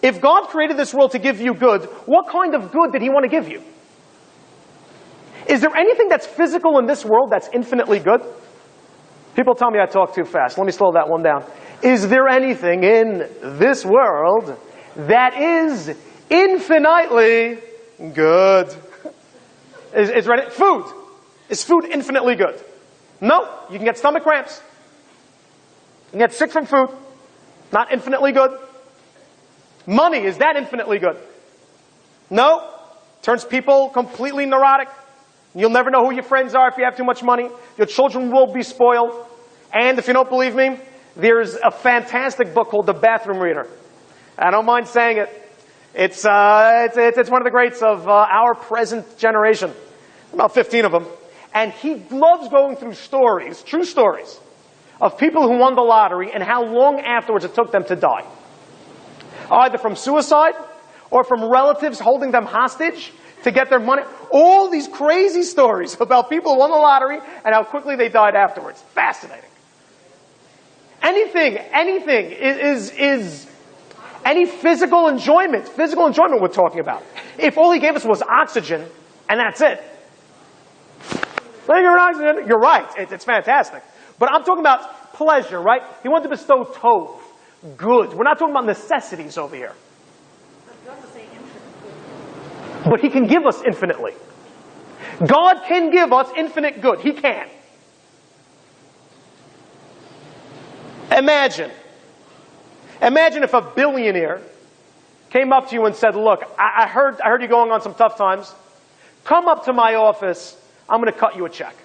If God created this world to give you good, what kind of good did he want to give you? Is there anything that's physical in this world that's infinitely good? People tell me I talk too fast. Let me slow that one down. Is there anything in this world that is infinitely good? Is ready? Food. Is food infinitely good? No. You can get stomach cramps. You can get sick from food. Not infinitely good. Money, is that infinitely good? No. Turns people completely neurotic. You'll never know who your friends are if you have too much money. Your children will be spoiled. And if you don't believe me, there's a fantastic book called The Bathroom Reader. I don't mind saying it. It's one of the greats of our present generation. About 15 of them. And he loves going through stories, true stories, of people who won the lottery and how long afterwards it took them to die. Either from suicide or from relatives holding them hostage to get their money. All these crazy stories about people who won the lottery and how quickly they died afterwards. Fascinating. Anything is any physical enjoyment we're talking about. If all he gave us was oxygen and that's it. You're right, it's fantastic. But I'm talking about pleasure, right? He wanted to bestow tov, good. We're not talking about necessities over here. But he can give us infinitely. God can give us infinite good. He can. Imagine if a billionaire came up to you and said, look, I heard you going on some tough times. Come up to my office. I'm going to cut you a check.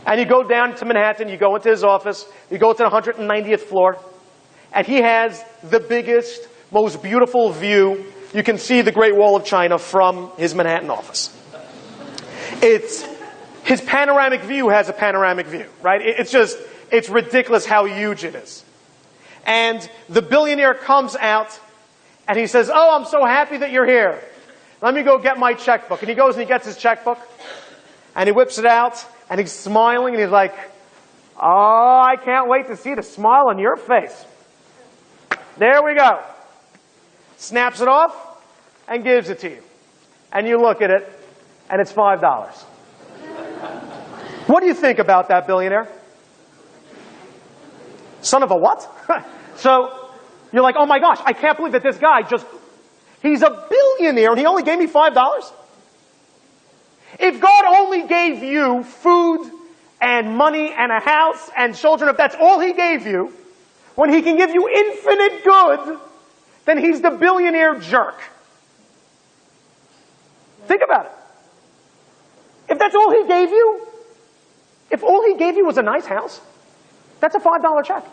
And you go down to Manhattan. You go into his office. You go to the 190th floor. And he has the biggest, most beautiful view. You can see the Great Wall of China from his Manhattan office. His panoramic view has a panoramic view, right? It's ridiculous how huge it is. And the billionaire comes out and he says, oh, I'm so happy that you're here. Let me go get my checkbook. And he goes and he gets his checkbook and he whips it out and he's smiling and he's like, oh, I can't wait to see the smile on your face. There we go. Snaps it off and gives it to you. And you look at it and it's $5. What do you think about that billionaire? Son of a what? So you're like, oh my gosh, I can't believe that this guy he's a billionaire and he only gave me $5? If God only gave you food and money and a house and children, if that's all he gave you, when he can give you infinite good, then he's the billionaire jerk. Think about it. If that's all he gave you, if all he gave you was a nice house, that's a $5 check.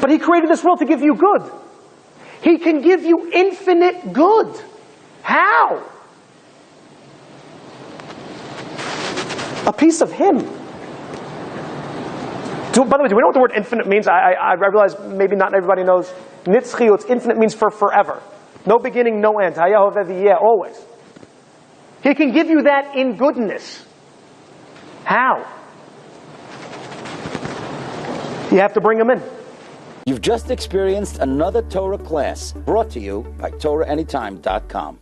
But he created this world to give you good. He can give you infinite good. How? A piece of him. By the way, do we know what the word infinite means? I realize maybe not everybody knows. Nitzchiut, infinite means for forever. No beginning, no end. Always. He can give you that in goodness. How? You have to bring him in. You've just experienced another Torah class brought to you by TorahAnytime.com.